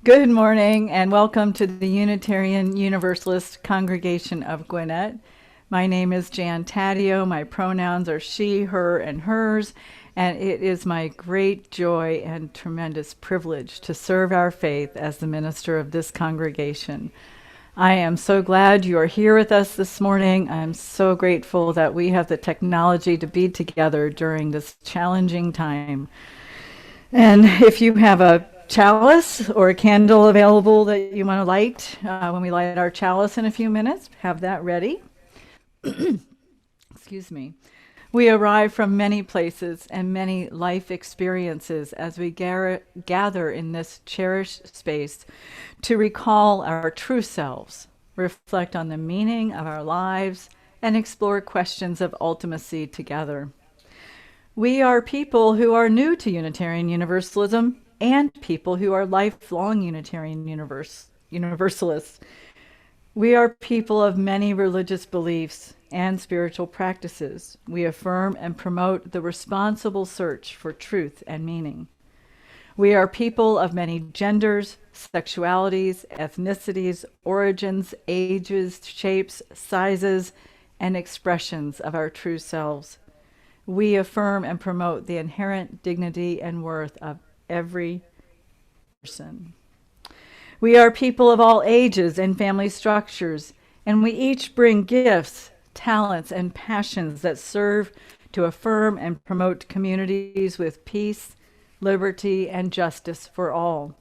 Good morning and welcome to the Unitarian Universalist Congregation of Gwinnett. My name is Jan Taddeo. My pronouns are she, her, and hers, and it is my great joy and tremendous privilege to serve our faith as the minister of this congregation. I am so glad you are here with us this morning. I'm so grateful that we have the technology to be together during this challenging time. And if you have a chalice or a candle available that you want to light when we light our chalice in a few minutes, have that ready. Excuse me. We arrive from many places and many life experiences as we gather in this cherished space to recall our true selves, reflect on the meaning of our lives, and explore questions of ultimacy together. We are people who are new to Unitarian Universalism and people who are lifelong Unitarian Universalists. We are people of many religious beliefs and spiritual practices. We affirm and promote the responsible search for truth and meaning. We are people of many genders, sexualities, ethnicities, origins, ages, shapes, sizes, and expressions of our true selves. We affirm and promote the inherent dignity and worth of every person. We are people of all ages and family structures, and we each bring gifts, talents, and passions that serve to affirm and promote communities with peace, liberty, and justice for all.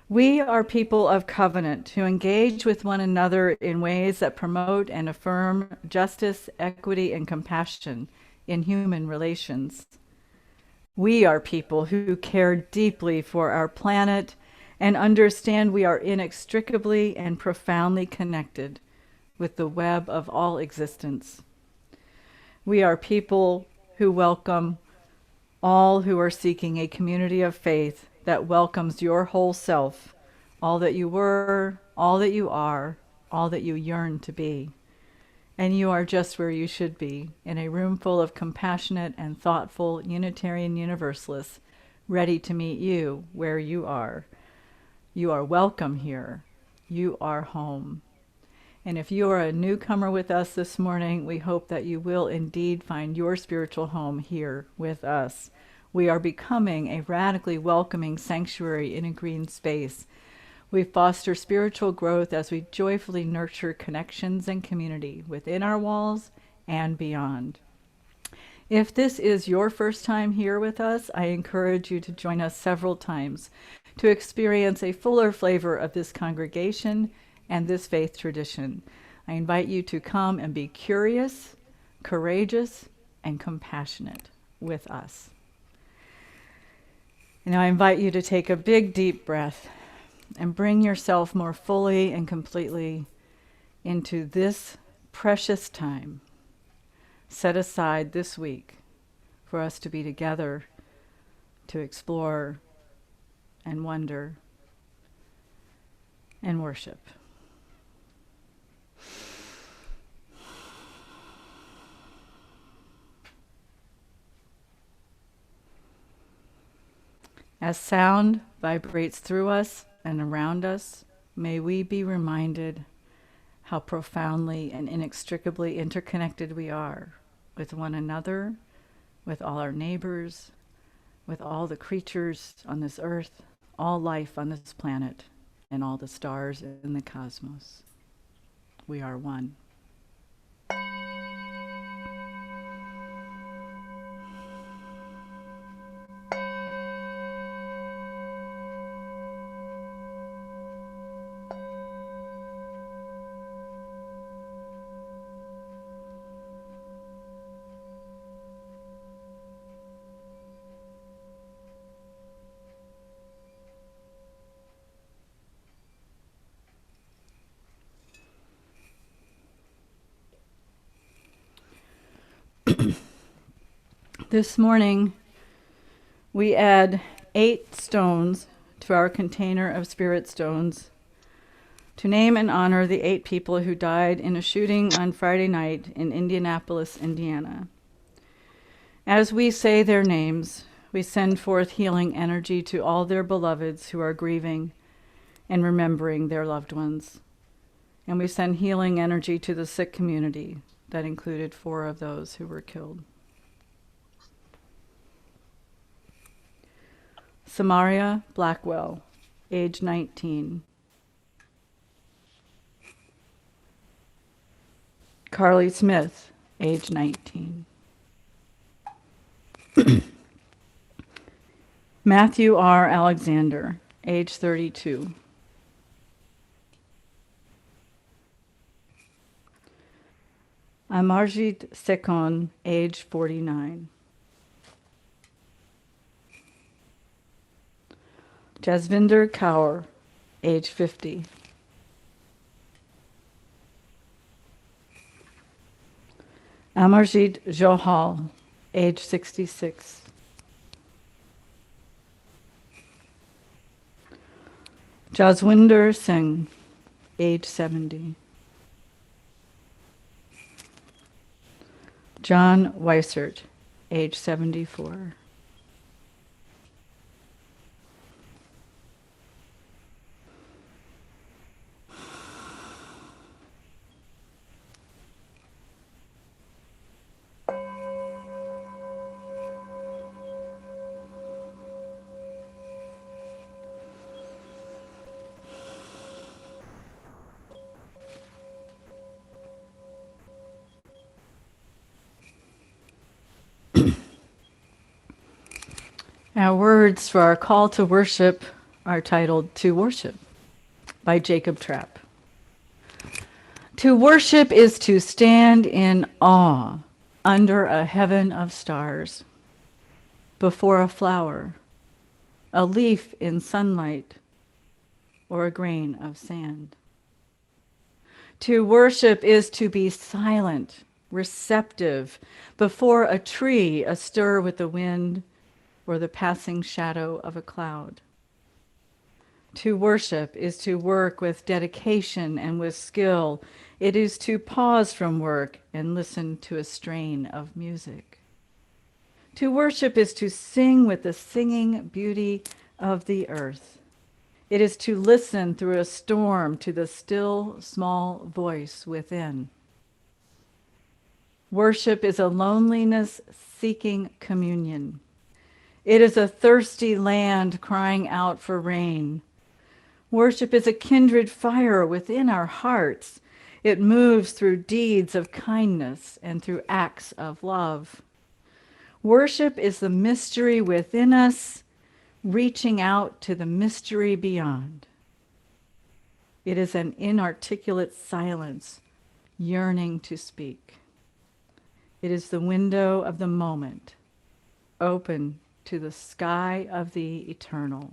We are people of covenant who engage with one another in ways that promote and affirm justice, equity, and compassion in human relations. We are people who care deeply for our planet and understand we are inextricably and profoundly connected with the web of all existence. We are people who welcome all who are seeking a community of faith that welcomes your whole self, all that you were, all that you are, all that you yearn to be. And you are just where you should be, in a room full of compassionate and thoughtful Unitarian Universalists, ready to meet you where you are. You are welcome here. You are home. And if you are a newcomer with us this morning, we hope that you will indeed find your spiritual home here with us. We are becoming a radically welcoming sanctuary in a green space. We foster spiritual growth as we joyfully nurture connections and community within our walls and beyond. If this is your first time here with us, I encourage you to join us several times to experience a fuller flavor of this congregation and this faith tradition. I invite you to come and be curious, courageous, and compassionate with us. And I invite you to take a big, deep breath and bring yourself more fully and completely into this precious time set aside this week for us to be together, to explore and wonder and worship. As sound vibrates through us and around us, may we be reminded how profoundly and inextricably interconnected we are with one another, with all our neighbors, with all the creatures on this earth, all life on this planet, and all the stars in the cosmos. We are one. This morning, we add 8 stones to our container of spirit stones to name and honor the 8 people who died in a shooting on Friday night in Indianapolis, Indiana. As we say their names, we send forth healing energy to all their beloveds who are grieving, and remembering their loved ones. And we send healing energy to the Sikh community that included 4 of those who were killed. Samaria Blackwell, age 19. Carly Smith, age 19. Matthew R. Alexander, age 32. Amarjit Sekon, age 49. Jasvinder Kaur, age 50. Amarjit Johal, age 66. Jaswinder Singh, age 70. John Weissert, age 74. Our words for our call to worship are titled To Worship by Jacob Trapp. To worship is to stand in awe under a heaven of stars, before a flower, a leaf in sunlight, or a grain of sand. To worship is to be silent, receptive, before a tree astir with the wind, or the passing shadow of a cloud. To worship is to work with dedication and with skill. It is to pause from work and listen to a strain of music. To worship is to sing with the singing beauty of the earth. It is to listen through a storm to the still, small voice within. Worship is a loneliness-seeking communion. It is a thirsty land crying out for rain. Worship is a kindred fire within our hearts. It moves through deeds of kindness and through acts of love. Worship is the mystery within us, reaching out to the mystery beyond. It is an inarticulate silence, yearning to speak. It is the window of the moment, open to the sky of the eternal.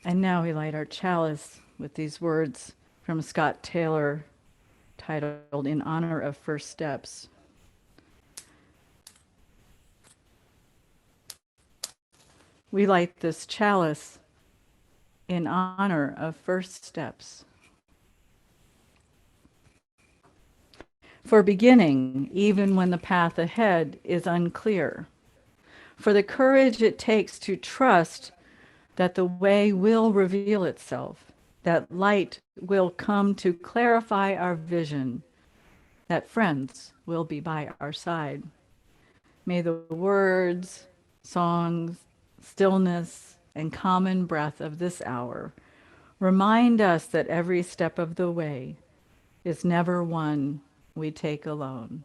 And now we light our chalice with these words from Scott Taylor, titled In Honor of First Steps. We light this chalice in honor of first steps. For beginning, even when the path ahead is unclear. For the courage it takes to trust that the way will reveal itself, that light will come to clarify our vision, that friends will be by our side. May the words, songs, stillness, and common breath of this hour remind us that every step of the way is never one we take alone.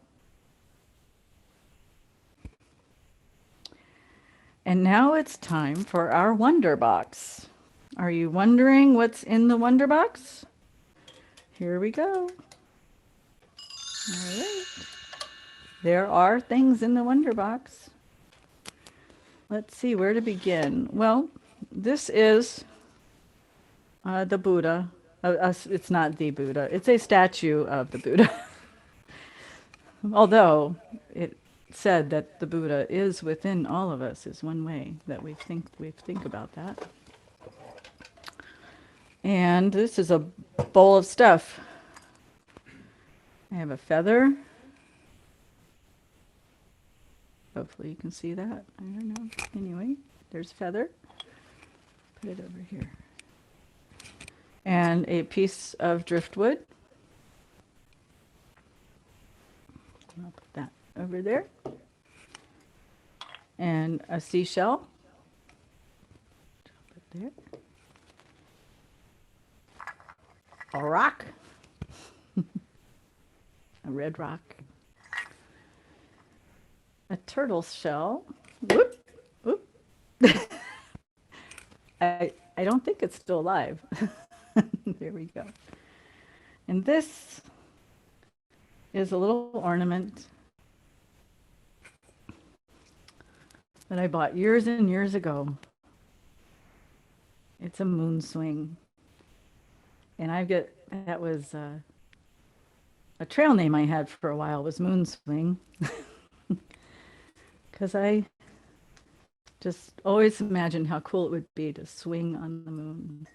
And now it's time for our Wonder Box. Are you wondering what's in the Wonder Box? Here we go. All right. There are things in the Wonder Box. Let's see where to begin. Well, this is the Buddha. It's not the Buddha. It's a statue of the Buddha. Although it said that the Buddha is within all of us is one way that we think about that. And this is a bowl of stuff. I have a feather. Hopefully you can see that. I don't know. Anyway, There's feather. Put it over here. And a piece of driftwood. I'll put that over there. And a seashell. Put there. A rock. A red rock. A turtle shell. Whoop, whoop. I don't think it's still alive. There we go. And this is a little ornament that I bought years and years ago. It's a moon swing. And that was a trail name I had for a while was Moon Swing. Because I just always imagined how cool it would be to swing on the moon.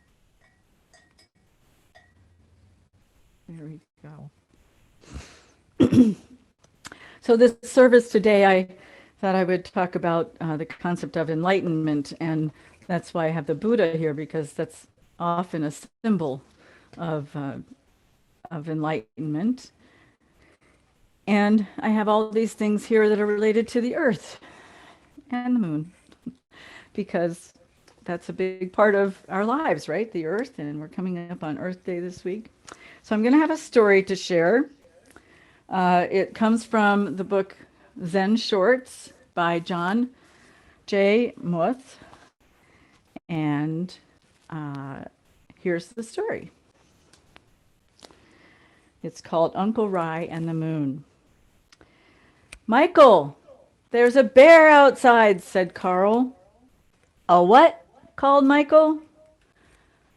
There we go. So this service today, I thought I would talk about the concept of enlightenment, and that's why I have the Buddha here, because that's often a symbol of enlightenment. And I have all these things here that are related to the earth and the moon, because that's a big part of our lives, right? The earth, and we're coming up on Earth Day this week. So I'm going to have a story to share. It comes from the book Zen Shorts by John J. Muth. And here's the story. It's called Uncle Rai and the Moon. Michael, there's a bear outside, said Carl. A what? Called Michael.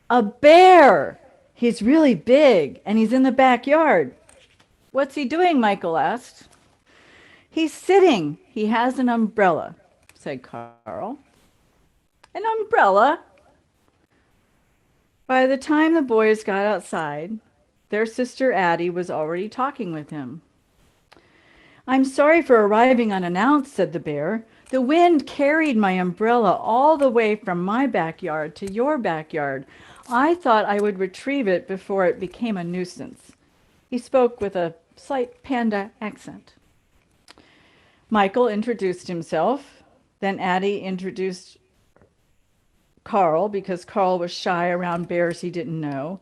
A bear. He's really big, and he's in the backyard. What's he doing? Michael asked. He's sitting. He has an umbrella, said Carl. An umbrella? By the time the boys got outside, their sister Addie was already talking with him. I'm sorry for arriving unannounced, said the bear. The wind carried my umbrella all the way from my backyard to your backyard. I thought I would retrieve it before it became a nuisance. He spoke with a slight panda accent. Michael introduced himself. Then Addie introduced Carl, because Carl was shy around bears he didn't know.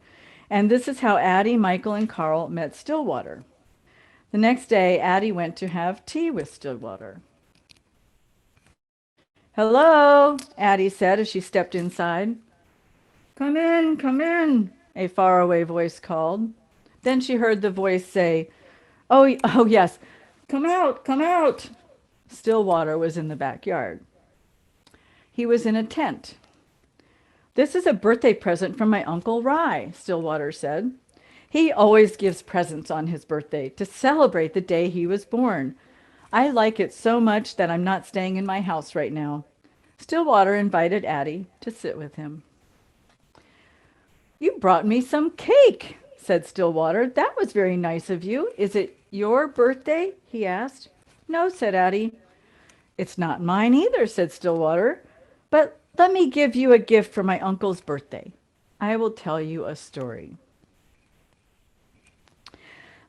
And this is how Addie, Michael, and Carl met Stillwater. The next day, Addie went to have tea with Stillwater. Hello, Addie said as she stepped inside. Come in, a faraway voice called. Then she heard the voice say, oh yes, come out. Stillwater was in the backyard. He was in a tent. This is a birthday present from my Uncle Rai, Stillwater said. He always gives presents on his birthday to celebrate the day he was born. I like it so much that I'm not staying in my house right now. Stillwater invited Addie to sit with him. You brought me some cake, said Stillwater. That was very nice of you. Is it your birthday? He asked. No, said Addie. It's not mine either, said Stillwater. But let me give you a gift for my uncle's birthday. I will tell you a story.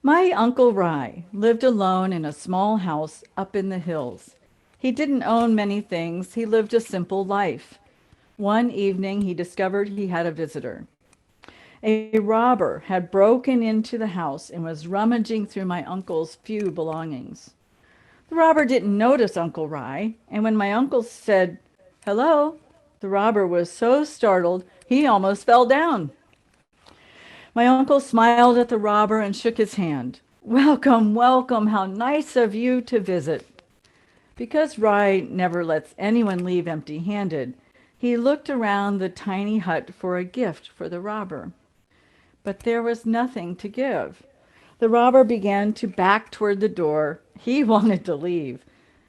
My Uncle Rai lived alone in a small house up in the hills. He didn't own many things. He lived a simple life. One evening, he discovered he had a visitor. A robber had broken into the house and was rummaging through my uncle's few belongings. The robber didn't notice Uncle Rai, and when my uncle said, "Hello," the robber was so startled he almost fell down. My uncle smiled at the robber and shook his hand. Welcome, welcome, how nice of you to visit. Because Rai never lets anyone leave empty-handed, he looked around the tiny hut for a gift for the robber. But there was nothing to give. The robber began to back toward the door. He wanted to leave.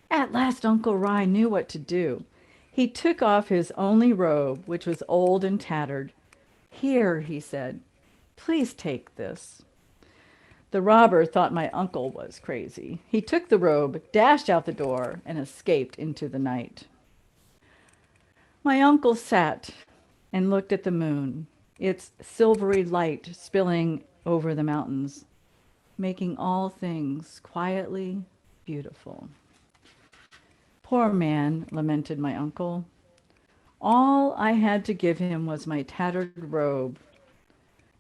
At last Uncle Rai knew what to do. He took off his only robe, which was old and tattered. Here, he said, please take this. The robber thought my uncle was crazy. He took the robe, dashed out the door, and escaped into the night. My uncle sat and looked at the moon, its silvery light spilling over the mountains, making all things quietly beautiful. Poor man, lamented my uncle. All I had to give him was my tattered robe.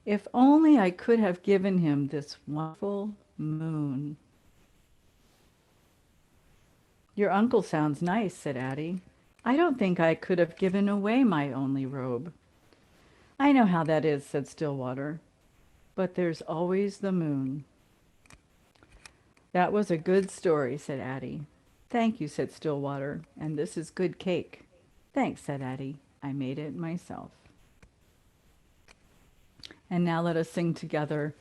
If only I could have given him this wonderful moon. Your uncle sounds nice, said Addie. I don't think I could have given away my only robe. I know how that is, said Stillwater. But there's always the moon. That was a good story, said Addie. Thank you, said Stillwater, and this is good cake. Thanks, said Addie. I made it myself. And now let us sing together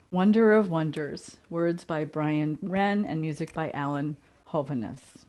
Wonder of Wonders, words by Brian Wren and music by Alan Hovhaness.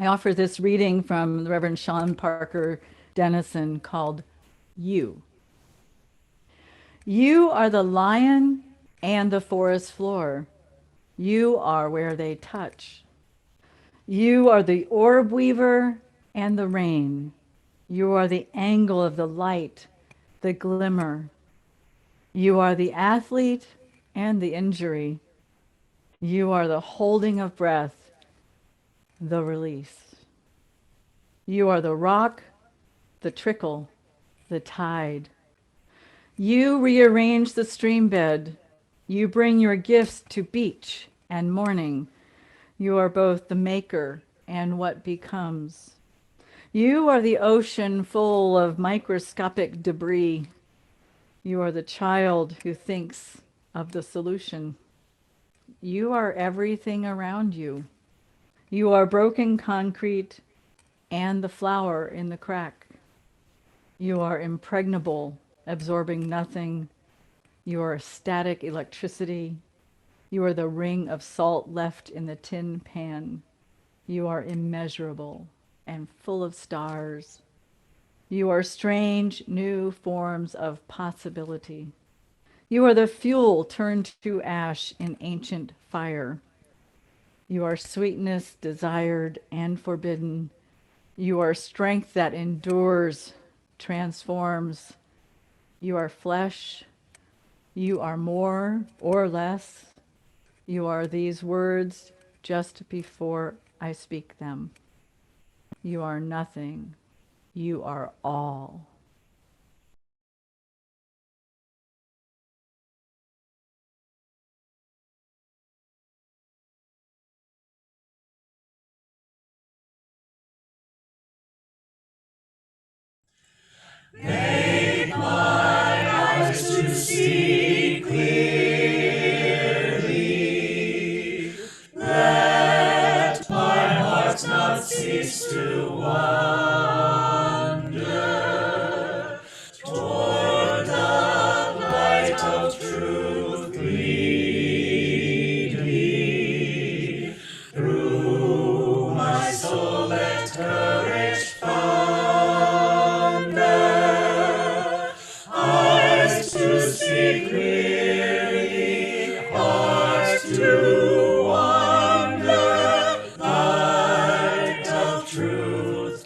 I offer this reading from the Reverend Sean Parker Dennison called You. You are the lion and the forest floor. You are where they touch. You are the orb weaver and the rain. You are the angle of the light, the glimmer. You are the athlete and the injury. You are the holding of breath, the release. You are the rock, the trickle, the tide. You rearrange the stream bed. You bring your gifts to beach and morning. You are both the maker and what becomes. You are the ocean full of microscopic debris. You are the child who thinks of the solution. You are everything around you. You are broken concrete and the flower in the crack. You are impregnable, absorbing nothing. You are static electricity. You are the ring of salt left in the tin pan. You are immeasurable and full of stars. You are strange new forms of possibility. You are the fuel turned to ash in ancient fire. You are sweetness desired and forbidden. You are strength that endures, transforms. You are flesh. You are more or less. You are these words just before I speak them. You are nothing. You are all. Make my eyes to see clearly. Let my heart not cease to wander toward the light of truth. Lead me through my soul. Let courage see clearly, hearts to wander, light of truth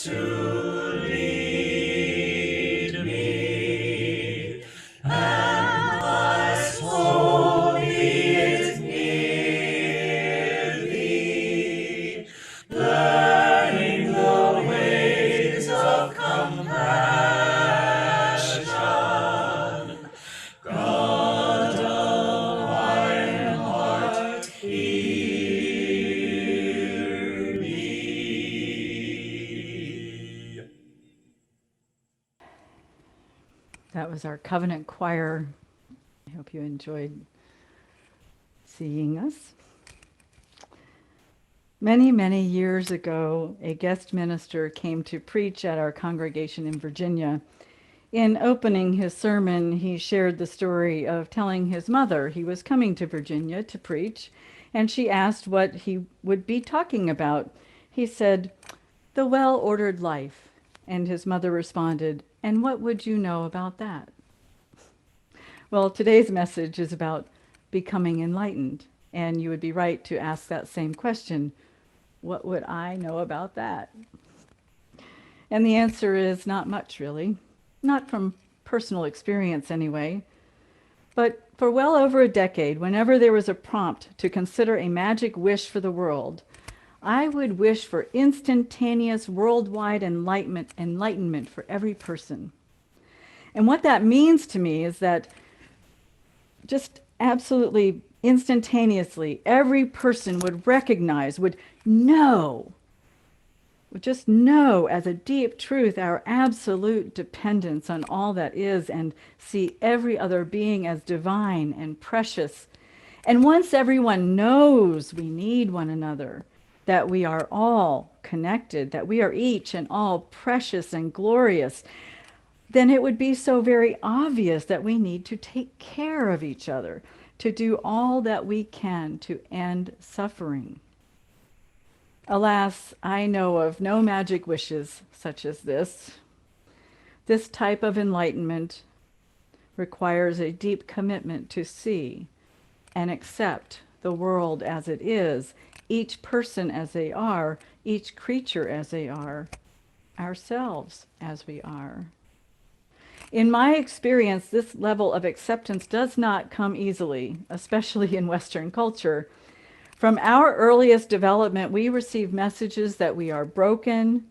was our Covenant Choir. I hope you enjoyed seeing us. Many, many years ago, a guest minister came to preach at our congregation in Virginia. In opening his sermon, he shared the story of telling his mother he was coming to Virginia to preach, and she asked what he would be talking about. He said, "The well-ordered life." And his mother responded, "And what would you know about that?" Well, today's message is about becoming enlightened, and you would be right to ask that same question. What would I know about that? And the answer is not much, really. Not from personal experience, anyway. But for well over a decade, whenever there was a prompt to consider a magic wish for the world, I would wish for instantaneous worldwide enlightenment for every person. And what that means to me is that just absolutely instantaneously, every person would recognize, would just know as a deep truth our absolute dependence on all that is, and see every other being as divine and precious. And once everyone knows we need one another, that we are all connected, that we are each and all precious and glorious, then it would be so very obvious that we need to take care of each other, to do all that we can to end suffering. Alas, I know of no magic wishes such as this. This type of enlightenment requires a deep commitment to see and accept the world as it is, each person as they are, each creature as they are, ourselves as we are. In my experience, this level of acceptance does not come easily, especially in Western culture. From our earliest development, we receive messages that we are broken,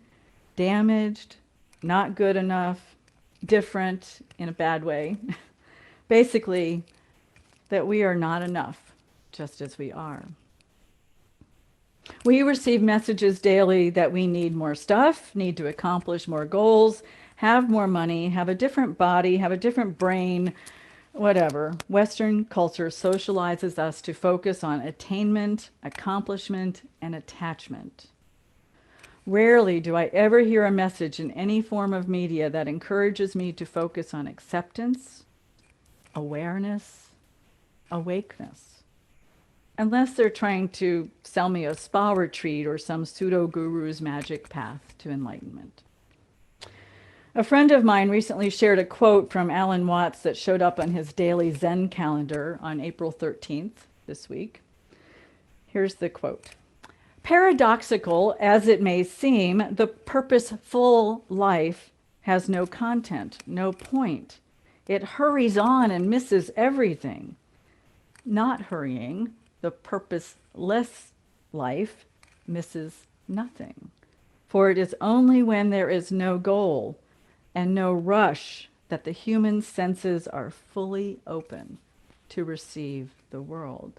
damaged, not good enough, different in a bad way. Basically, that we are not enough, just as we are. We receive messages daily that we need more stuff, need to accomplish more goals, have more money, have a different body, have a different brain, whatever. Western culture socializes us to focus on attainment, accomplishment, and attachment. Rarely do I ever hear a message in any form of media that encourages me to focus on acceptance, awareness, awakeness. Unless they're trying to sell me a spa retreat or some pseudo-guru's magic path to enlightenment. A friend of mine recently shared a quote from Alan Watts that showed up on his daily Zen calendar on April 13th this week. Here's the quote. "Paradoxical as it may seem, the purposeful life has no content, no point. It hurries on and misses everything. Not hurrying, the purposeless life misses nothing. For it is only when there is no goal and no rush that the human senses are fully open to receive the world."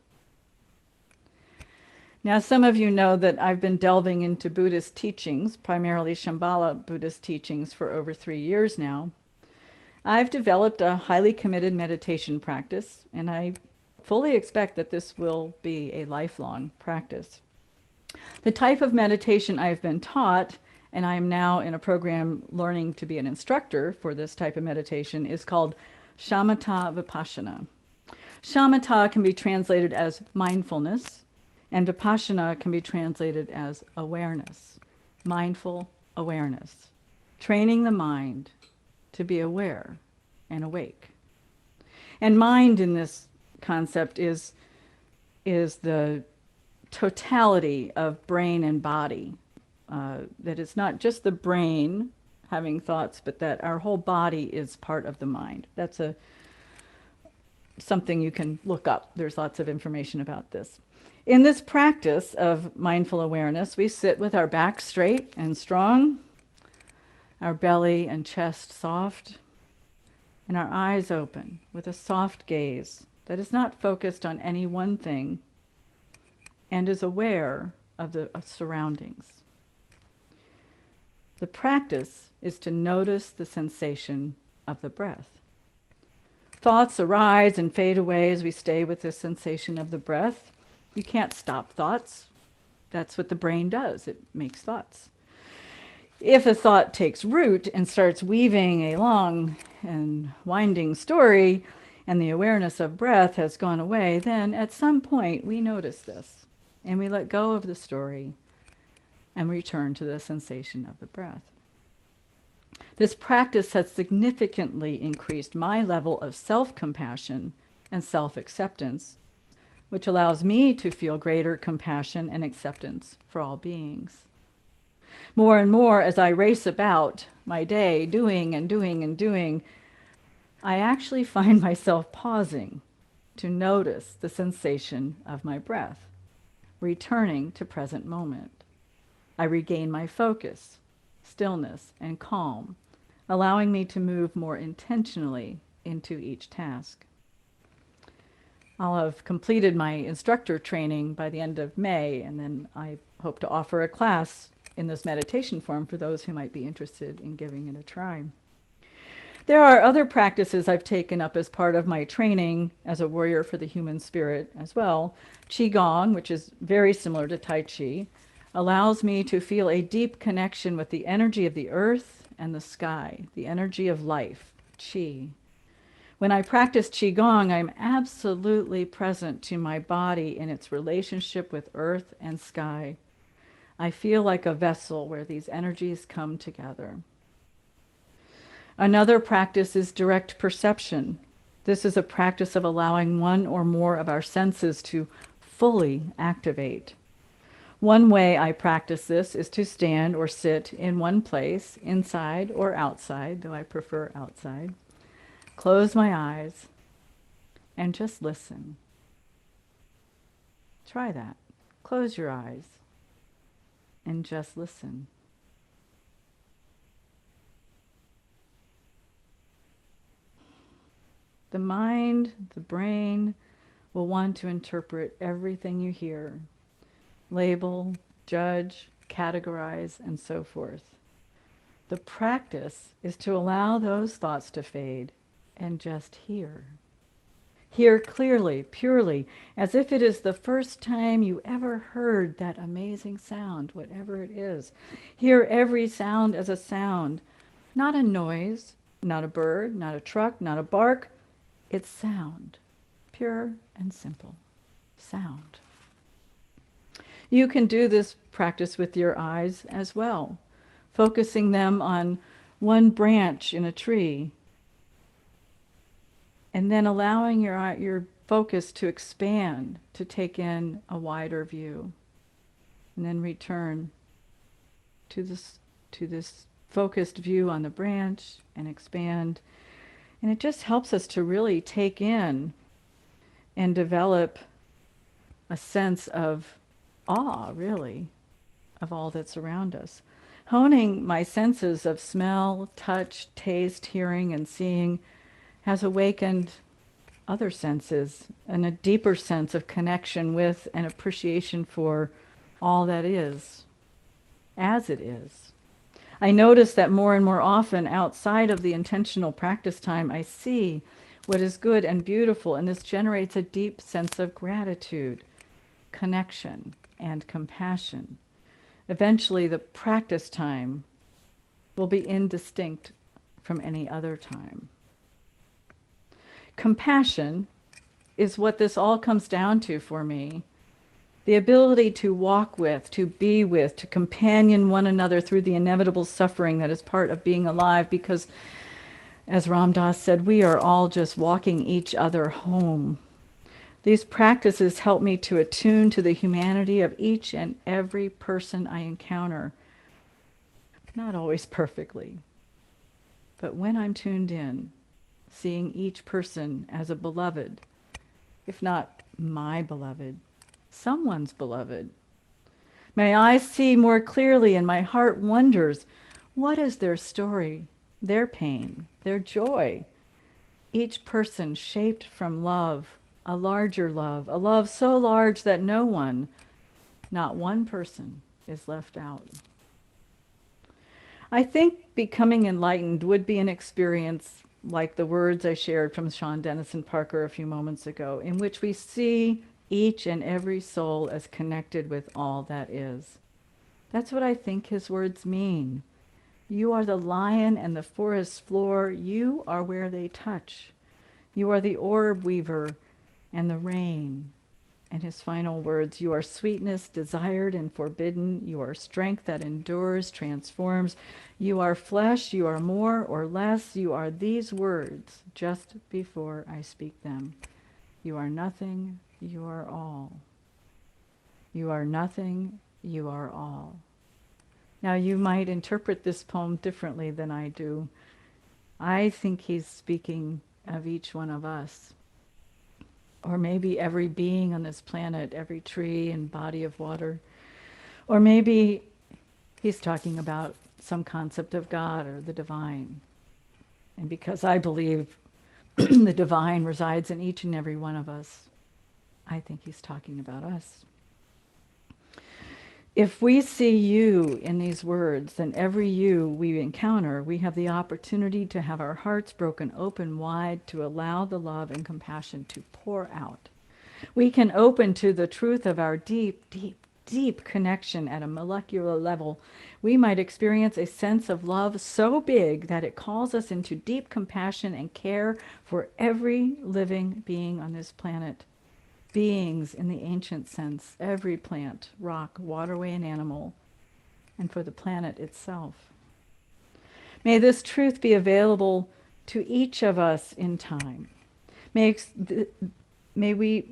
Now, some of you know that I've been delving into Buddhist teachings, primarily Shambhala Buddhist teachings, for over 3 years now. I've developed a highly committed meditation practice, and I fully expect that this will be a lifelong practice. The type of meditation I've been taught, and I am now in a program learning to be an instructor for this type of meditation, is called Shamatha Vipassana. Shamatha can be translated as mindfulness, and Vipassana can be translated as awareness, mindful awareness, training the mind to be aware and awake. And mind in this concept is the totality of brain and body. That it's not just the brain having thoughts, but that our whole body is part of the mind. That's something you can look up. There's lots of information about this. In this practice of mindful awareness, we sit with our back straight and strong, our belly and chest soft, and our eyes open with a soft gaze that is not focused on any one thing and is aware of the surroundings. The practice is to notice the sensation of the breath. Thoughts arise and fade away as we stay with the sensation of the breath. You can't stop thoughts. That's what the brain does. It makes thoughts. If a thought takes root and starts weaving a long and winding story, and the awareness of breath has gone away, then at some point we notice this and we let go of the story and return to the sensation of the breath. This practice has significantly increased my level of self-compassion and self-acceptance, which allows me to feel greater compassion and acceptance for all beings. More and more, as I race about my day, doing and doing and doing, I actually find myself pausing to notice the sensation of my breath, returning to present moment. I regain my focus, stillness, and calm, allowing me to move more intentionally into each task. I'll have completed my instructor training by the end of May, and then I hope to offer a class in this meditation form for those who might be interested in giving it a try. There are other practices I've taken up as part of my training as a warrior for the human spirit as well. Qigong, which is very similar to Tai Chi, allows me to feel a deep connection with the energy of the earth and the sky, the energy of life, Qi. When I practice Qigong, I'm absolutely present to my body in its relationship with earth and sky. I feel like a vessel where these energies come together. Another practice is direct perception. This is a practice of allowing one or more of our senses to fully activate. One way I practice this is to stand or sit in one place, inside or outside, though I prefer outside. Close my eyes and just listen. Try that. Close your eyes and just listen. The mind, the brain, will want to interpret everything you hear, label, judge, categorize, and so forth. The practice is to allow those thoughts to fade and just hear. Hear clearly, purely, as if it is the first time you ever heard that amazing sound, whatever it is. Hear every sound as a sound, not a noise, not a bird, not a truck, not a bark. It's sound, pure and simple. Sound. You can do this practice with your eyes as well, focusing them on one branch in a tree, and then allowing your focus to expand, to take in a wider view, and then return to this focused view on the branch and expand. And it just helps us to really take in and develop a sense of awe, really, of all that's around us. Honing my senses of smell, touch, taste, hearing, and seeing has awakened other senses and a deeper sense of connection with and appreciation for all that is, as it is. I notice that more and more often outside of the intentional practice time, I see what is good and beautiful, and this generates a deep sense of gratitude, connection, and compassion. Eventually, the practice time will be indistinct from any other time. Compassion is what this all comes down to for me. The ability to walk with, to be with, to companion one another through the inevitable suffering that is part of being alive, because, as Ram Dass said, we are all just walking each other home. These practices help me to attune to the humanity of each and every person I encounter. Not always perfectly, but when I'm tuned in, seeing each person as a beloved, if not my beloved, someone's beloved. My eyes see more clearly and my heart wonders, what is their story, their pain, their joy? Each person shaped from love, a larger love, a love so large that no one, not one person, is left out. I think becoming enlightened would be an experience like the words I shared from Sean Dennison Parker a few moments ago, in which we see each and every soul as connected with all that is. That's what I think his words mean. You are the lion and the forest floor. You are where they touch. You are the orb weaver and the rain. And his final words, you are sweetness desired and forbidden. You are strength that endures, transforms. You are flesh. You are more or less. You are these words just before I speak them. You are nothing. You are all. You are nothing. You are all. Now, you might interpret this poem differently than I do. I think he's speaking of each one of us, or maybe every being on this planet, every tree and body of water, or maybe he's talking about some concept of God or the divine. And because I believe the divine resides in each and every one of us, I think he's talking about us. If we see you in these words, then every you we encounter, we have the opportunity to have our hearts broken open wide to allow the love and compassion to pour out. We can open to the truth of our deep, deep, deep connection at a molecular level. We might experience a sense of love so big that it calls us into deep compassion and care for every living being on this planet. Beings in the ancient sense, every plant, rock, waterway, and animal, and for the planet itself. May this truth be available to each of us in time. May we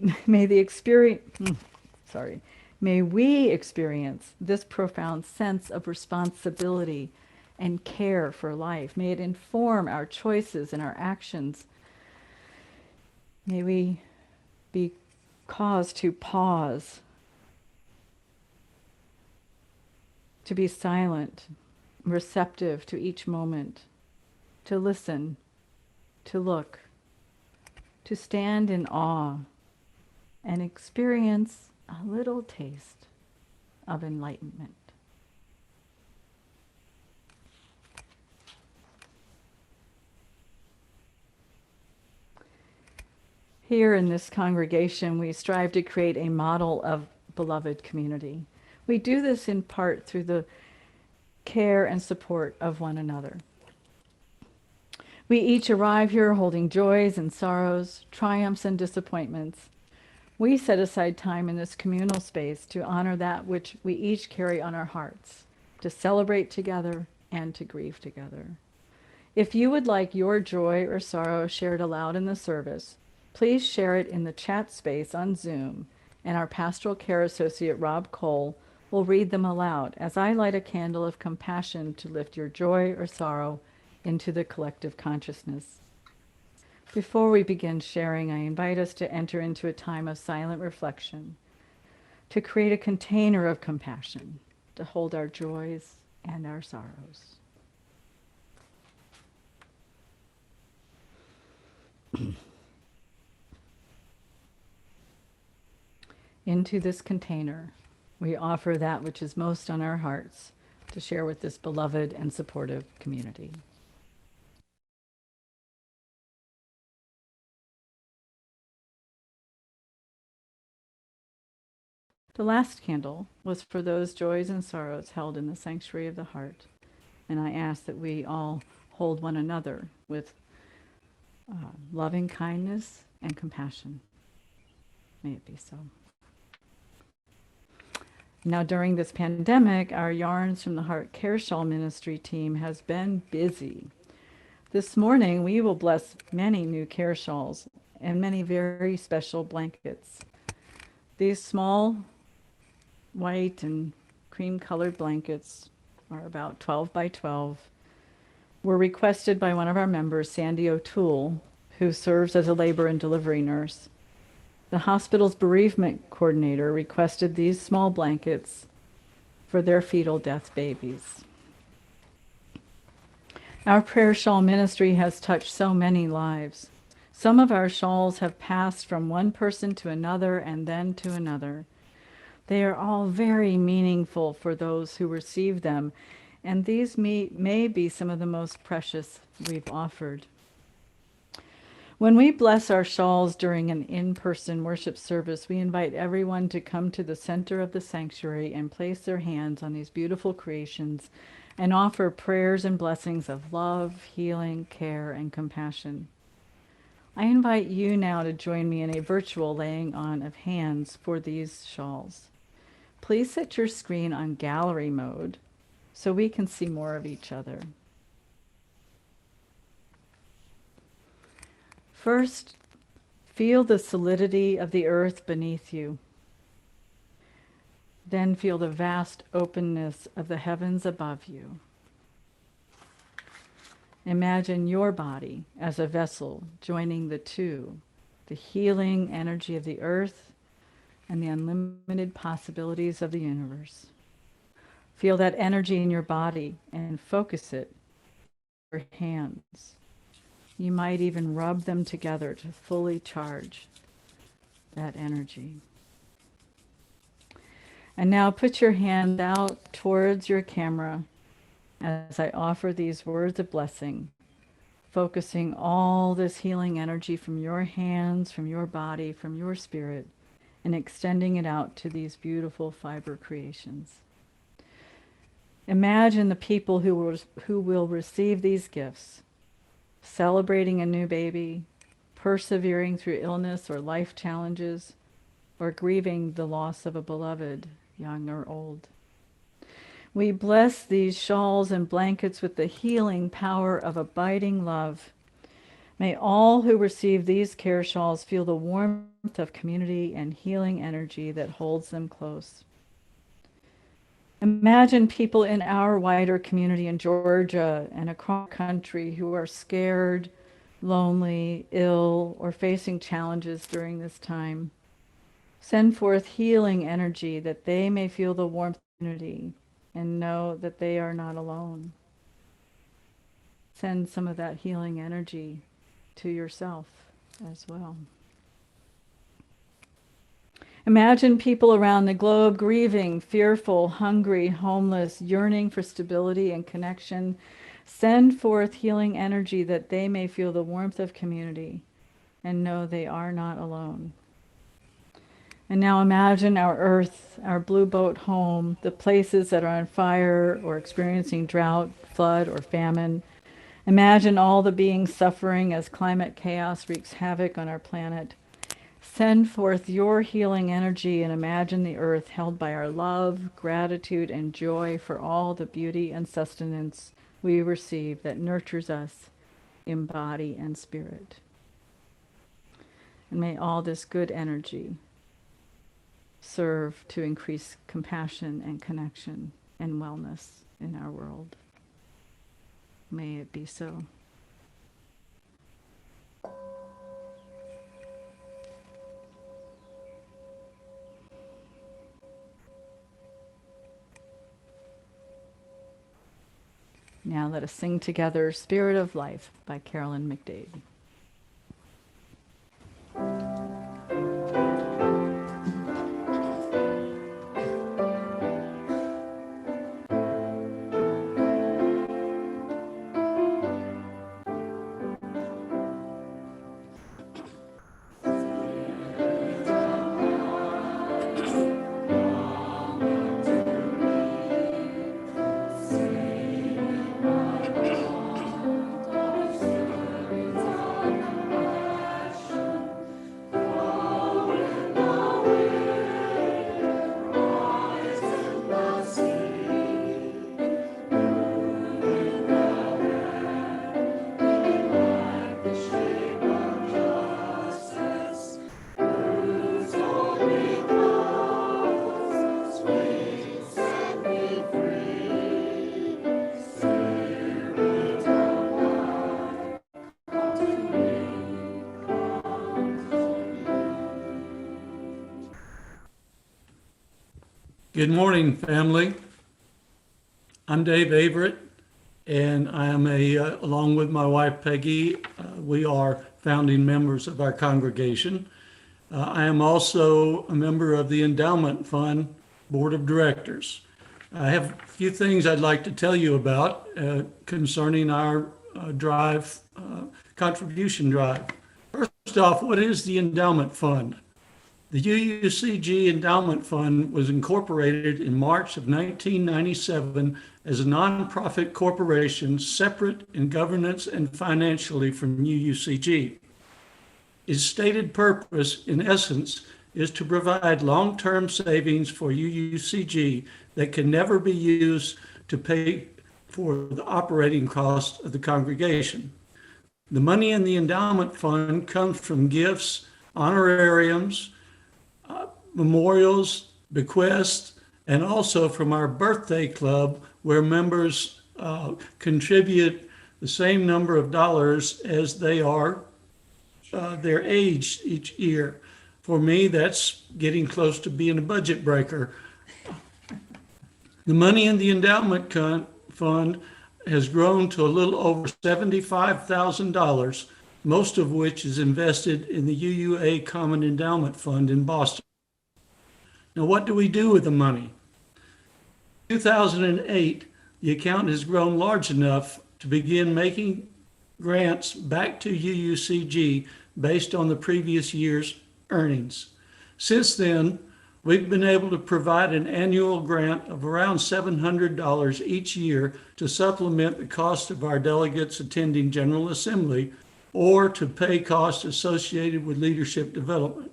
experience this profound sense of responsibility and care for life. May it inform our choices and our actions. May we be caused to pause, to be silent, receptive to each moment, to listen, to look, to stand in awe and experience a little taste of enlightenment. Here in this congregation, we strive to create a model of beloved community. We do this in part through the care and support of one another. We each arrive here holding joys and sorrows, triumphs and disappointments. We set aside time in this communal space to honor that which we each carry on our hearts, to celebrate together and to grieve together. If you would like your joy or sorrow shared aloud in the service, please share it in the chat space on Zoom, and our pastoral care associate, Rob Cole, will read them aloud as I light a candle of compassion to lift your joy or sorrow into the collective consciousness. Before we begin sharing, I invite us to enter into a time of silent reflection, to create a container of compassion, to hold our joys and our sorrows. Into this container, we offer that which is most on our hearts to share with this beloved and supportive community. The last candle was for those joys and sorrows held in the sanctuary of the heart, and I ask that we all hold one another with loving kindness and compassion. May it be so. Now, during this pandemic, our Yarns from the Heart Care Shawl Ministry team has been busy. This morning, we will bless many new care shawls and many very special blankets. These small white and cream-colored blankets are about 12 by 12, were requested by one of our members, Sandy O'Toole, who serves as a labor and delivery nurse. The hospital's bereavement coordinator requested these small blankets for their fetal death babies. Our prayer shawl ministry has touched so many lives. Some of our shawls have passed from one person to another and then to another. They are all very meaningful for those who receive them, and these may be some of the most precious we've offered. When we bless our shawls during an in-person worship service, we invite everyone to come to the center of the sanctuary and place their hands on these beautiful creations and offer prayers and blessings of love, healing, care, and compassion. I invite you now to join me in a virtual laying on of hands for these shawls. Please set your screen on gallery mode so we can see more of each other. First, feel the solidity of the earth beneath you. Then feel the vast openness of the heavens above you. Imagine your body as a vessel joining the two, the healing energy of the earth and the unlimited possibilities of the universe. Feel that energy in your body and focus it with your hands. You might even rub them together to fully charge that energy. And now put your hand out towards your camera as I offer these words of blessing, focusing all this healing energy from your hands, from your body, from your spirit, and extending it out to these beautiful fiber creations. Imagine the people who will receive these gifts, celebrating a new baby, persevering through illness or life challenges, or grieving the loss of a beloved, young or old. We bless these shawls and blankets with the healing power of abiding love. May all who receive these care shawls feel the warmth of community and healing energy that holds them close. Imagine people in our wider community in Georgia and across the country who are scared, lonely, ill, or facing challenges during this time. Send forth healing energy that they may feel the warmth of community and know that they are not alone. Send some of that healing energy to yourself as well. Imagine people around the globe grieving, fearful, hungry, homeless, yearning for stability and connection. Send forth healing energy that they may feel the warmth of community and know they are not alone. And now imagine our earth, our blue boat home, the places that are on fire or experiencing drought, flood, or famine. Imagine all the beings suffering as climate chaos wreaks havoc on our planet. Send forth your healing energy and imagine the earth held by our love, gratitude, and joy for all the beauty and sustenance we receive that nurtures us in body and spirit. And may all this good energy serve to increase compassion and connection and wellness in our world. May it be so. Now let us sing together Spirit of Life by Carolyn McDade. Good morning, family. I'm Dave Averett, and I am along with my wife Peggy, we are founding members of our congregation. I am also a member of the Endowment Fund Board of Directors. I have a few things I'd like to tell you about concerning our contribution drive. First off, what is the endowment fund? The UUCG Endowment Fund was incorporated in March of 1997 as a nonprofit corporation separate in governance and financially from UUCG. Its stated purpose, in essence, is to provide long-term savings for UUCG that can never be used to pay for the operating costs of the congregation. The money in the endowment fund comes from gifts, honorariums, memorials, bequests, and also from our birthday club, where members contribute the same number of dollars as they are their age each year. For me, that's getting close to being a budget breaker. The money in the endowment fund has grown to a little over $75,000, most of which is invested in the UUA Common Endowment Fund in Boston. Now, what do we do with the money? In 2008, the account has grown large enough to begin making grants back to UUCG based on the previous year's earnings. Since then, we've been able to provide an annual grant of around $700 each year to supplement the cost of our delegates attending General Assembly or to pay costs associated with leadership development.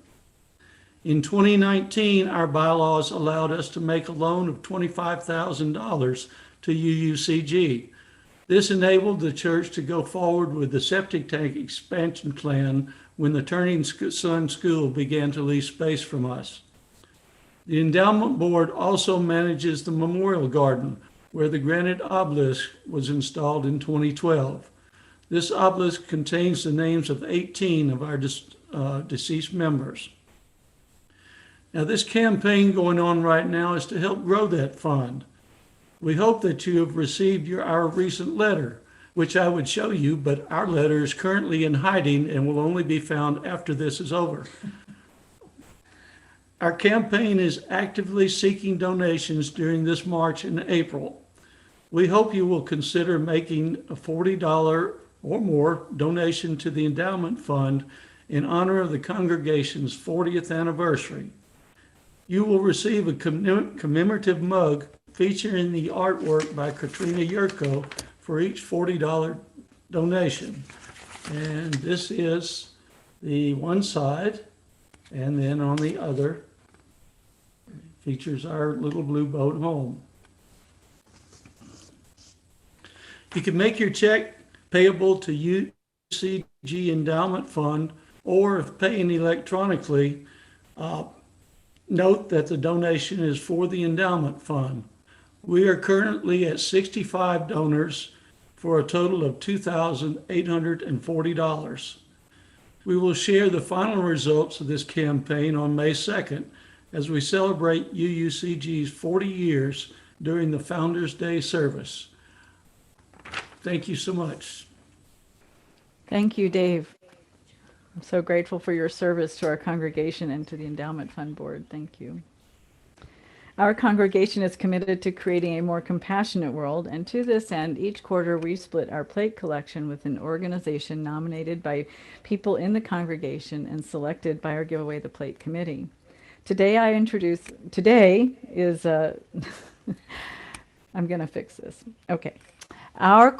In 2019, our bylaws allowed us to make a loan of $25,000 to UUCG. This enabled the church to go forward with the septic tank expansion plan when the Turning Sun School began to lease space from us. The endowment board also manages the memorial garden, where the granite obelisk was installed in 2012. This obelisk contains the names of 18 of our deceased members. Now, this campaign going on right now is to help grow that fund. We hope that you have received our recent letter, which I would show you, but our letter is currently in hiding and will only be found after this is over. Our campaign is actively seeking donations during this March and April. We hope you will consider making a $40 or more donation to the endowment fund in honor of the congregation's 40th anniversary. You will receive a commemorative mug featuring the artwork by Katrina Yurko for each $40 donation. And this is the one side, and then on the other features our little blue boat home. You can make your check payable to UCG Endowment Fund, or if paying electronically, note that the donation is for the endowment fund. We are currently at 65 donors for a total of $2,840. We will share the final results of this campaign on May 2nd as we celebrate UUCG's 40 years during the Founders Day service. Thank you so much. Thank you, Dave. I'm so grateful for your service to our congregation and to the Endowment Fund Board. Thank you. Our congregation is committed to creating a more compassionate world, and to this end, each quarter we split our plate collection with an organization nominated by people in the congregation and selected by our Give Away the Plate committee. Today I'm going to fix this. Okay. Our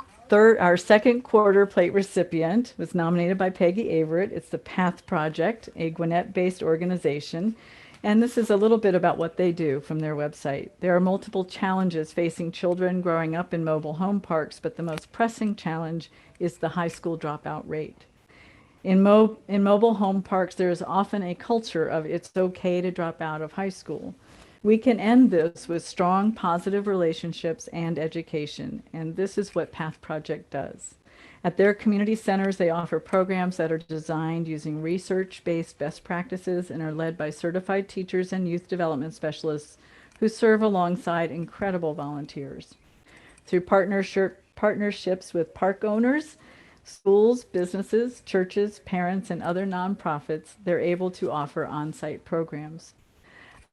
second quarter plate recipient was nominated by Peggy Averett. It's the PATH Project, a Gwinnett-based organization. And this is a little bit about what they do from their website. There are multiple challenges facing children growing up in mobile home parks, but the most pressing challenge is the high school dropout rate. In mobile home parks, there is often a culture of it's okay to drop out of high school. We can end this with strong, positive relationships and education, and this is what PATH Project does. At their community centers, they offer programs that are designed using research-based best practices and are led by certified teachers and youth development specialists who serve alongside incredible volunteers. Through partnerships with park owners, schools, businesses, churches, parents, and other nonprofits, they're able to offer on-site programs.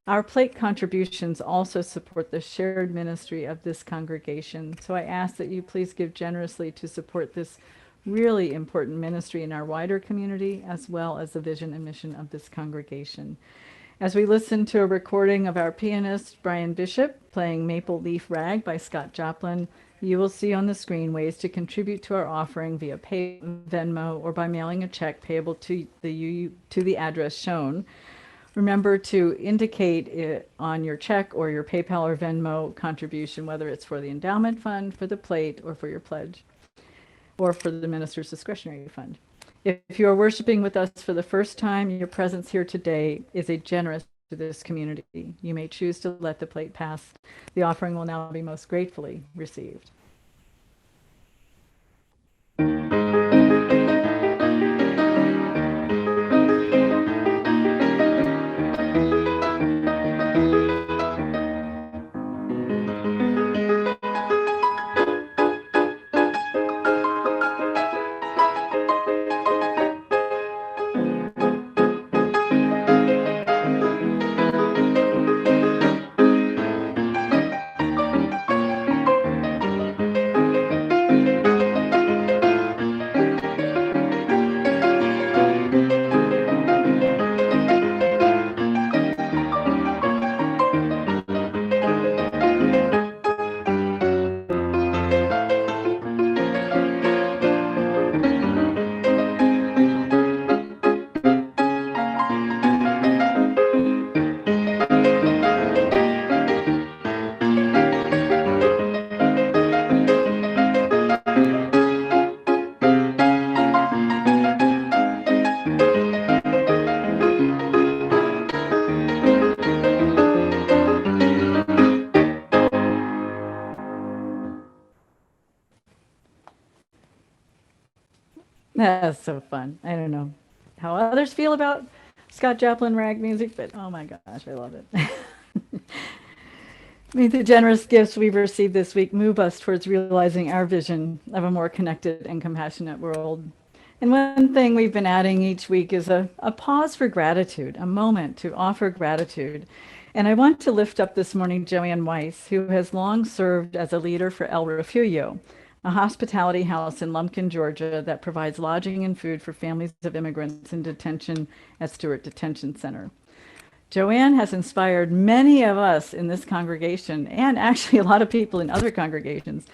Our plate contributions also support the shared ministry of this congregation, so I ask that you please give generously to support this really important ministry in our wider community, as well as the vision and mission of this congregation. As we listen to a recording of our pianist, Brian Bishop, playing Maple Leaf Rag by Scott Joplin, you will see on the screen ways to contribute to our offering via Venmo or by mailing a check payable to the address shown. Remember to indicate it on your check or your PayPal or Venmo contribution, whether it's for the endowment fund, for the plate, or for your pledge, or for the minister's discretionary fund. If you are worshiping with us for the first time, your presence here today is a generous to this community. You may choose to let the plate pass. The offering will now be most gratefully received. That's so fun. I don't know how others feel about Scott Joplin rag music, but oh my gosh, I love it. May the generous gifts we've received this week move us towards realizing our vision of a more connected and compassionate world. And one thing we've been adding each week is a pause for gratitude, a moment to offer gratitude. And I want to lift up this morning Joanne Weiss, who has long served as a leader for El Refugio, a hospitality house in Lumpkin, Georgia, that provides lodging and food for families of immigrants in detention at Stewart Detention Center. Joanne has inspired many of us in this congregation, and actually a lot of people in other congregations,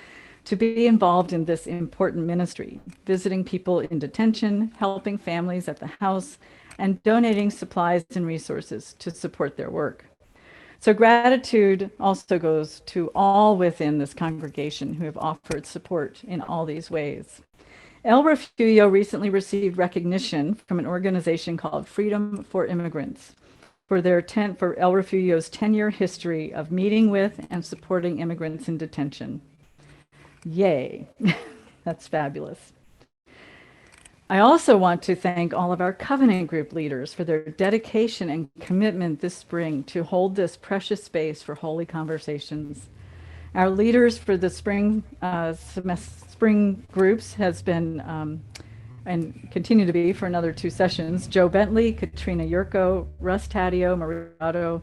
to be involved in this important ministry, visiting people in detention, helping families at the house, and donating supplies and resources to support their work. So gratitude also goes to all within this congregation who have offered support in all these ways. El Refugio recently received recognition from an organization called Freedom for Immigrants for for El Refugio's 10-year history of meeting with and supporting immigrants in detention. Yay, that's fabulous. I also want to thank all of our covenant group leaders for their dedication and commitment this spring to hold this precious space for holy conversations. Our leaders for the spring groups has been and continue to be for another 2 sessions: Joe Bentley, Katrina Yurko, Russ Taddeo, Mariato,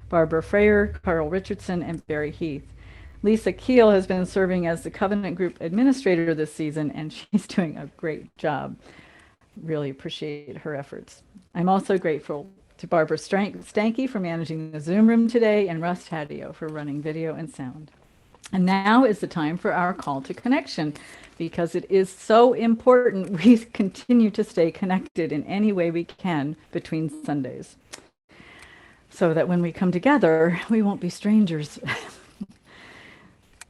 Barbara Freyer, Carl Richardson, and Barry Heath. Lisa Keel has been serving as the Covenant Group Administrator this season, and she's doing a great job. Really appreciate her efforts. I'm also grateful to Barbara Stanky for managing the Zoom room today, and Russ Taddeo for running video and sound. And now is the time for our call to connection, because it is so important we continue to stay connected in any way we can between Sundays, so that when we come together, we won't be strangers.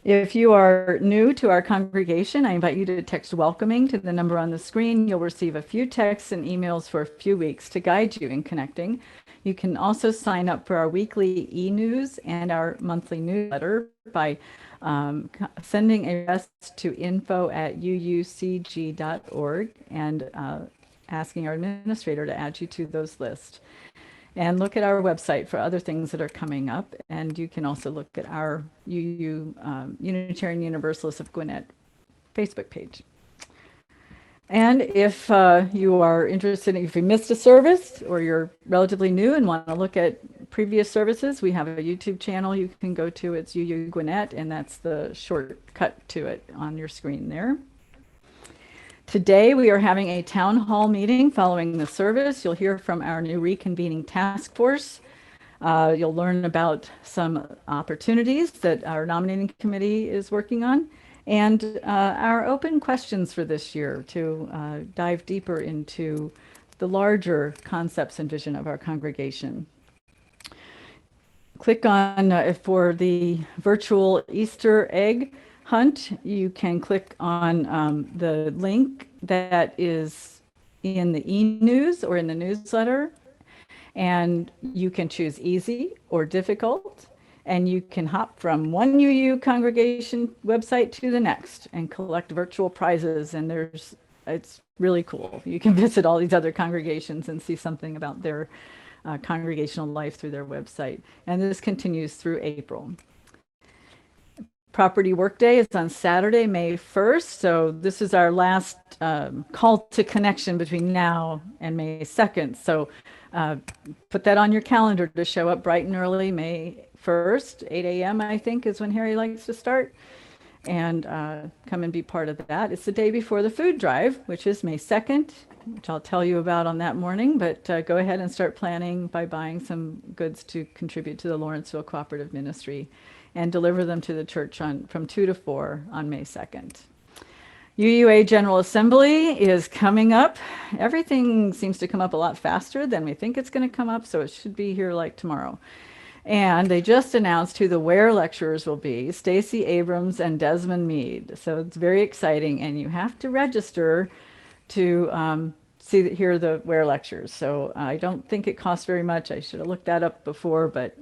If you are new to our congregation, I invite you to text welcoming to the number on the screen. You'll receive a few texts and emails for a few weeks to guide you in connecting. You can also sign up for our weekly e-news and our monthly newsletter by sending a request to info@uucg.org and asking our administrator to add you to those lists. And look at our website for other things that are coming up. And you can also look at our Unitarian Universalist of Gwinnett Facebook page. And if you are interested, if you missed a service or you're relatively new and want to look at previous services, we have a YouTube channel you can go to. It's UU Gwinnett, and that's the shortcut to it on your screen there. Today we are having a town hall meeting following the service. You'll hear from our new reconvening task force. You'll learn about some opportunities that our nominating committee is working on and our open questions for this year to dive deeper into the larger concepts and vision of our congregation. Click on, for the virtual Easter egg hunt, you can click on the link that is in the e-news or in the newsletter, and you can choose easy or difficult, and you can hop from one UU congregation website to the next and collect virtual prizes, and it's really cool. You can visit all these other congregations and see something about their congregational life through their website. And this continues through April. Property Work Day is on Saturday, May 1st. So this is our last call to connection between now and May 2nd. So put that on your calendar to show up bright and early, May 1st, 8 a.m. I think is when Harry likes to start. And come and be part of that. It's the day before the food drive, which is May 2nd, which I'll tell you about on that morning. But go ahead and start planning by buying some goods to contribute to the Lawrenceville Cooperative Ministry and deliver them to the church from 2 to 4 on May 2nd. UUA General Assembly is coming up. Everything seems to come up a lot faster than we think it's going to come up, so it should be here like tomorrow. And they just announced who the WARE lecturers will be, Stacey Abrams and Desmond Meade. So it's very exciting, and you have to register to hear the WARE lectures. So I don't think it costs very much. I should have looked that up before, but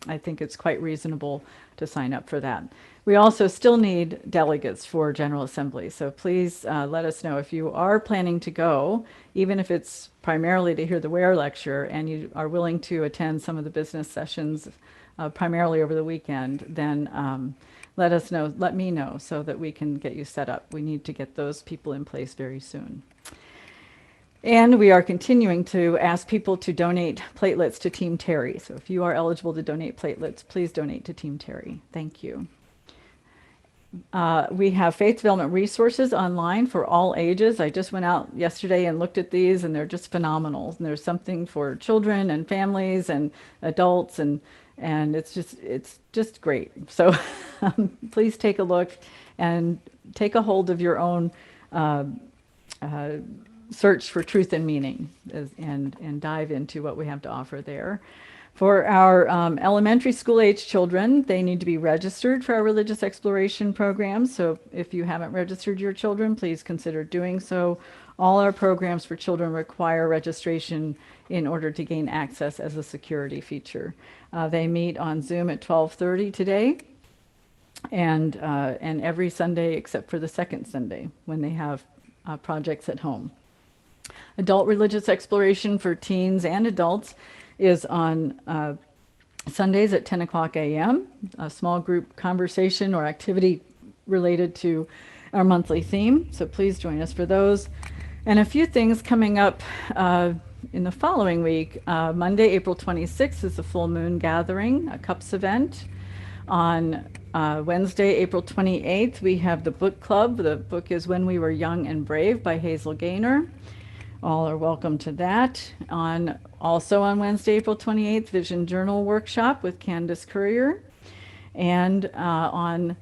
I think it's quite reasonable to sign up for that. We also still need delegates for General Assembly, so please let us know if you are planning to go, even if it's primarily to hear the WARE lecture and you are willing to attend some of the business sessions primarily over the weekend, then let us know, let me know so that we can get you set up. We need to get those people in place very soon. And we are continuing to ask people to donate platelets to Team Terry. So if you are eligible to donate platelets, please donate to Team Terry. Thank you. We have faith development resources online for all ages. I just went out yesterday and looked at these, and they're just phenomenal. And there's something for children and families and adults, and it's just great. So please take a look and take a hold of your own search for truth and meaning, and dive into what we have to offer there. For our elementary school age children, they need to be registered for our religious exploration program. So if you haven't registered your children, please consider doing so. All our programs for children require registration in order to gain access as a security feature. They meet on Zoom at 12:30 today, and every Sunday except for the second Sunday when they have projects at home. Adult religious exploration for teens and adults is on Sundays at 10 o'clock a.m., a small group conversation or activity related to our monthly theme. So please join us for those. And a few things coming up in the following week. Monday, April 26th is the full moon gathering, a cups event. On Wednesday, April 28th, we have the book club. The book is When We Were Young and Brave by Hazel Gaynor. All are welcome to that. Also on Wednesday, April 28th, Vision Journal Workshop with Candace Courier. And on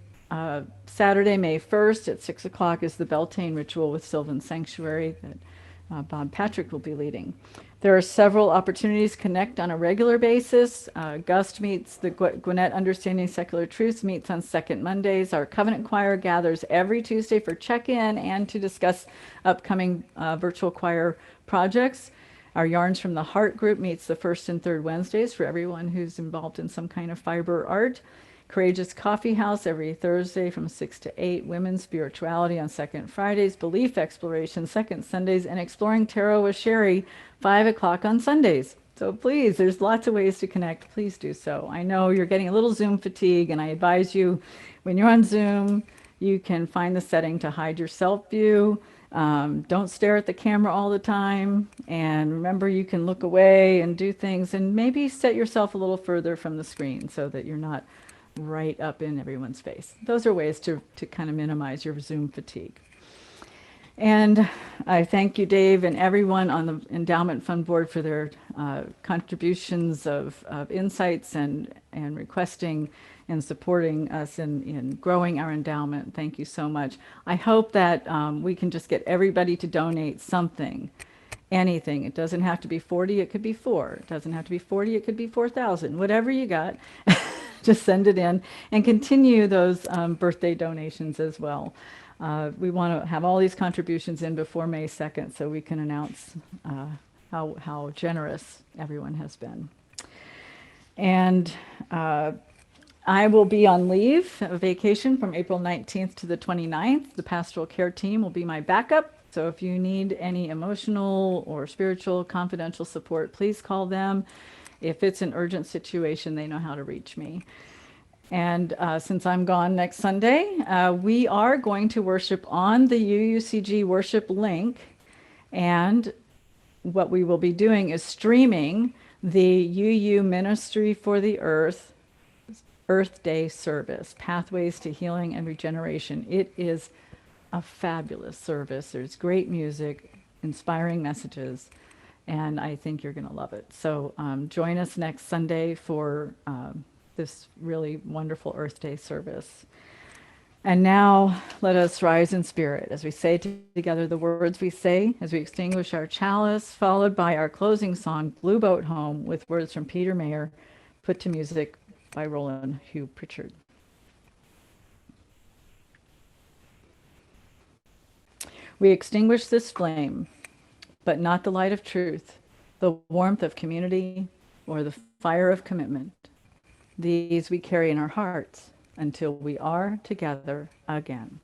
Saturday, May 1st at 6 o'clock is the Beltane Ritual with Sylvan Sanctuary that Bob Patrick will be leading. There are several opportunities to connect on a regular basis. GUST meets, the Gwinnett Understanding Secular Truths meets on second Mondays. Our Covenant Choir gathers every Tuesday for check-in and to discuss upcoming virtual choir projects. Our Yarns from the Heart group meets the first and third Wednesdays for everyone who's involved in some kind of fiber art. Courageous Coffee House every Thursday from 6 to 8. Women's Spirituality on second Fridays. Belief Exploration second Sundays. And Exploring Tarot with Sherry 5 o'clock on Sundays. So please, there's lots of ways to connect. Please do so. I know you're getting a little Zoom fatigue, and I advise you when you're on Zoom, you can find the setting to hide your self view. Don't stare at the camera all the time. And remember, you can look away and do things, and maybe set yourself a little further from the screen so that you're not right up in everyone's face. Those are ways to kind of minimize your Zoom fatigue. And I thank you, Dave, and everyone on the Endowment Fund Board for their contributions of insights and requesting and supporting us in growing our endowment. Thank you so much. I hope that we can just get everybody to donate something, anything. It doesn't have to be 40, it could be 4. It doesn't have to be 40, it could be 4,000. Whatever you got, just send it in and continue those birthday donations as well. We want to have all these contributions in before May 2nd so we can announce how generous everyone has been. And I will be on leave, a vacation from April 19th to the 29th. The pastoral care team will be my backup. So if you need any emotional or spiritual confidential support, please call them. If it's an urgent situation, they know how to reach me. And since I'm gone next Sunday, we are going to worship on the UUCG worship link. And what we will be doing is streaming the UU Ministry for the Earth Day service, Pathways to Healing and Regeneration. It is a fabulous service. There's great music, inspiring messages, and I think you're going to love it. So join us next Sunday for this really wonderful Earth Day service. And now let us rise in spirit as we say together the words we say as we extinguish our chalice, followed by our closing song, Blue Boat Home, with words from Peter Mayer, put to music by Roland Hugh Pritchard. We extinguish this flame, but not the light of truth, the warmth of community, or the fire of commitment. These we carry in our hearts until we are together again.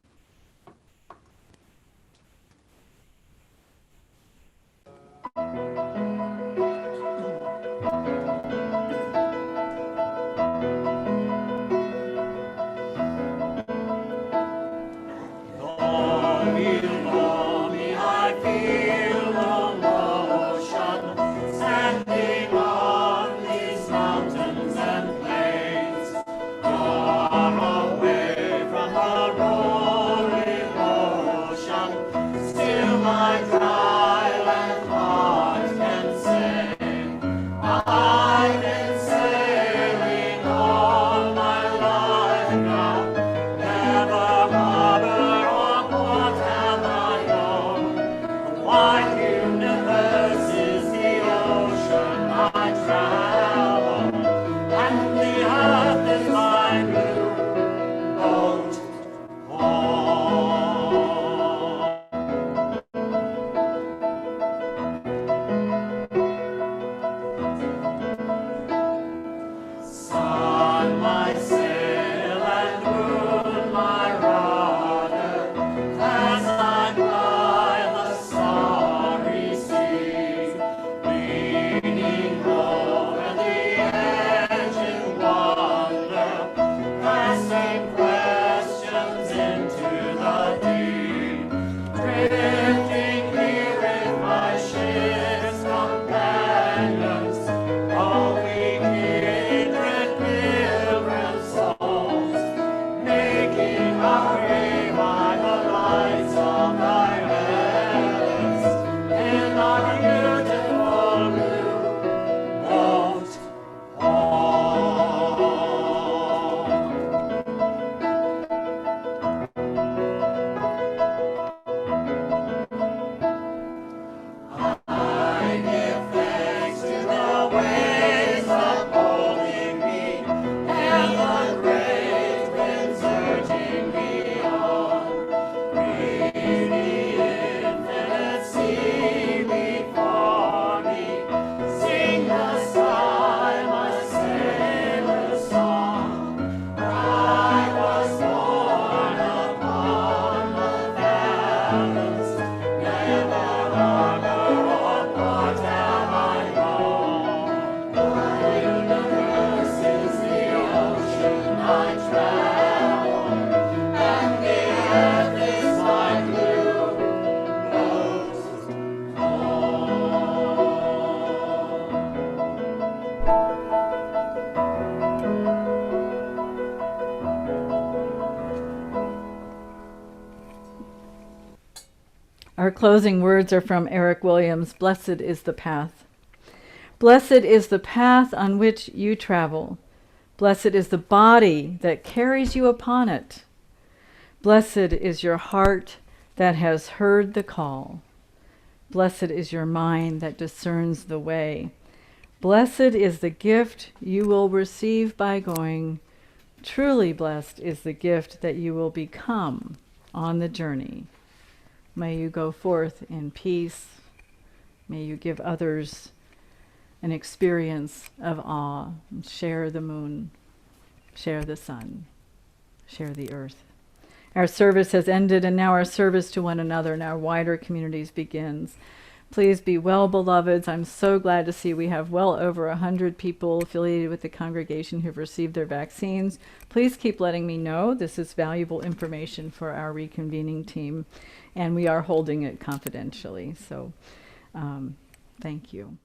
Our closing words are from Eric Williams. Blessed is the path. Blessed is the path on which you travel. Blessed is the body that carries you upon it. Blessed is your heart that has heard the call. Blessed is your mind that discerns the way. Blessed is the gift you will receive by going. Truly blessed is the gift that you will become on the journey. May you go forth in peace. May you give others an experience of awe. Share the moon, share the sun, share the earth. Our service has ended, and now our service to one another and our wider communities begins. Please be well, beloveds. I'm so glad to see we have well over 100 people affiliated with the congregation who've received their vaccines. Please keep letting me know. This is valuable information for our reconvening team, and we are holding it confidentially. So thank you.